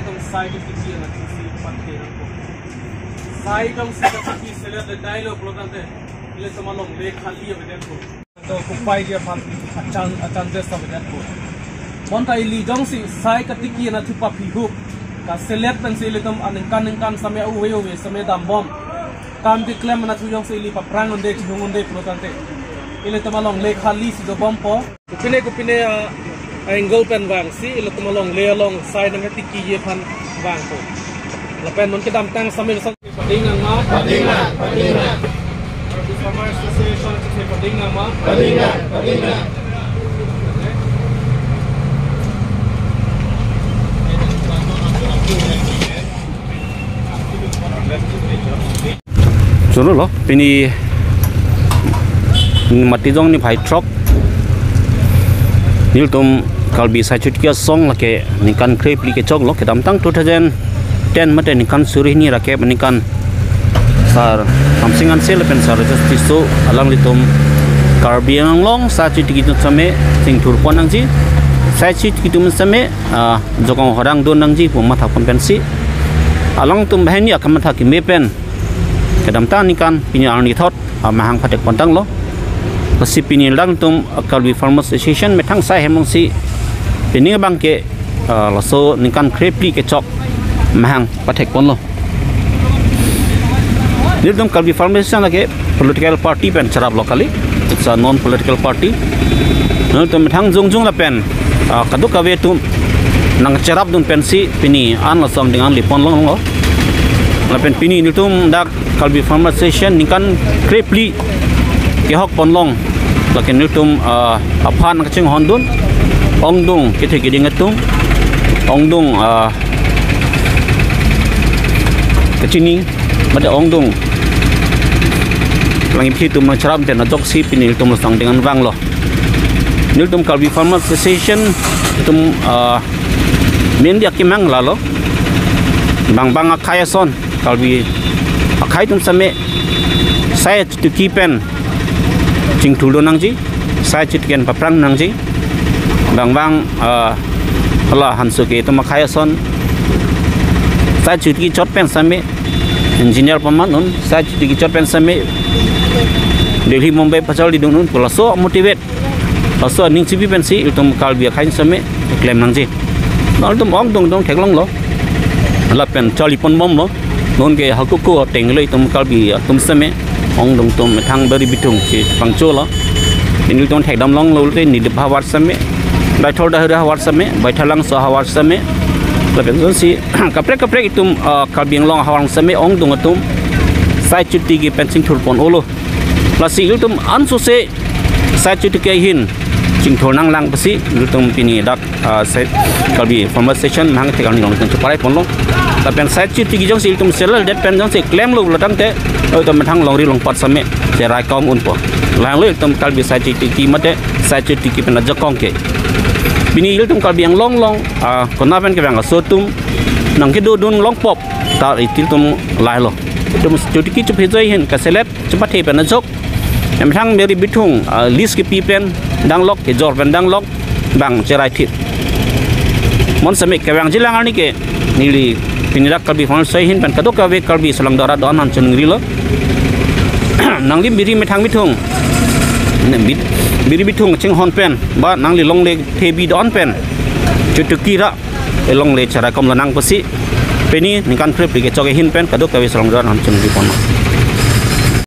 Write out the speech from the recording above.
tong sai ke tiki na tiki pante na ko sai tong si ka tiki sele de dialogue program te ile samalong le khali abeden ko to kupai dia phan achan de sabeden ko monta ili dong si sai ka tiki na thupa phi hu ka select pen sele tom anin kan same uwe same dam bom kam di claim na thu yong sele pa prang onde chung onde program te ile tamalong le khali si do bom po kupine angle pen wang si ile tamalong le along side na tiki ye phan wang ko la pen mon ke dam tang samil sak padingan ma padingan farmers association ke padingan ma padingan Suruh loh, ini mati dong ni bhai truck nil tum kalbi sai chut kia song lake nikan krep li ke chok lo ke dam tang 2010 mate nikan suri ni rake nikan sar samsingan sel pen sar justice so alang li tum karbi ang long sa chut ki tu same sing thur pon ang ji sai chut ki tum same jokong horang don ang ji pu matha kompensi alang tum bhani akam tha ki me pen ke dam tang nikan pinya arni thot mahang phatek pontang lo Pasipini lang tum kalbi farmers association metang sai hemong si pining bang ke laso nikan krepli ke chok mahang pathek pon lo nildum kalbi farmers association lage political party pen charap locally it's a non political party nildum metang jung la pen kaduk kawe tum nang charap dun pen si pini an la som dengan lipon lo la pen pini nildum dak kalbi farmers association nikan krepli ke hok ponlong lakin nutum aphan kaching hondun ongdung kithe giding atum ongdung kachini made ongdung langi phi tum charam te na jok si pinil tum sang dengan wang lo nutum kalbi farmers association tum men dia kimang la lo bang akhaya son kalbi akhai tum same saya tu kipen Cing tulo nang ji, saya citken paprang nang ji, bang Allah hansu ke itu makaya son, saya citki cot pen same, engineer pamanun, saya citki cot pen same, Delhi Mumbai pasal di dunun, kalau so motivate, kalau so ning cipi pensi itu kalbi kain same, klaim nang ji, kalau itu ong dong teklong lo, Allah pen cali pon bom lo, non ke hakuku tengle itu kalbi tum same. Ong dong tum thang beri bitung si pangcho lo ini ton thek dam long lo te ni de hawat same dai thol da hawat same bai thalang so hawat same la ben si kaprek itum kalbing long hawang same ong dong atum sai chuti gi pensing thur pon olo la si itum an so se sai chuti ke hin ching thor nang lang pasi itum pini dak sai kalbi farmers station mang thek ang long tung parai pon lo la ben sai chuti gi jong si itum selal det pen jong si claim lo la dang te tôi thang long ri long pot same se rai kom un po lang le tum kalbi sai ti mate sai ti ki pen jakong ke bini il tum kalbi yang long kona pen ke bang so tum nang ke do dun long pop ta itil tum lai lo tum ti ki chup hejoi hen ka selep chupat he pen jok em thang meri bitung list ke pi pen dang lok ke jor pen dang lok bang se rai thit mon same ke bang jilang ani ke nili pinirak kalbi hon sai hin pen kadok kawe kalbi salang dara don han chungri lo nangli biri methang bitung biri bitung ching hon pen ba nangli long le thebi don pen chutukira long le chara kom lanang pasi peni nikan prep ke choge hin pen kadok kawe salang dara han chungri pon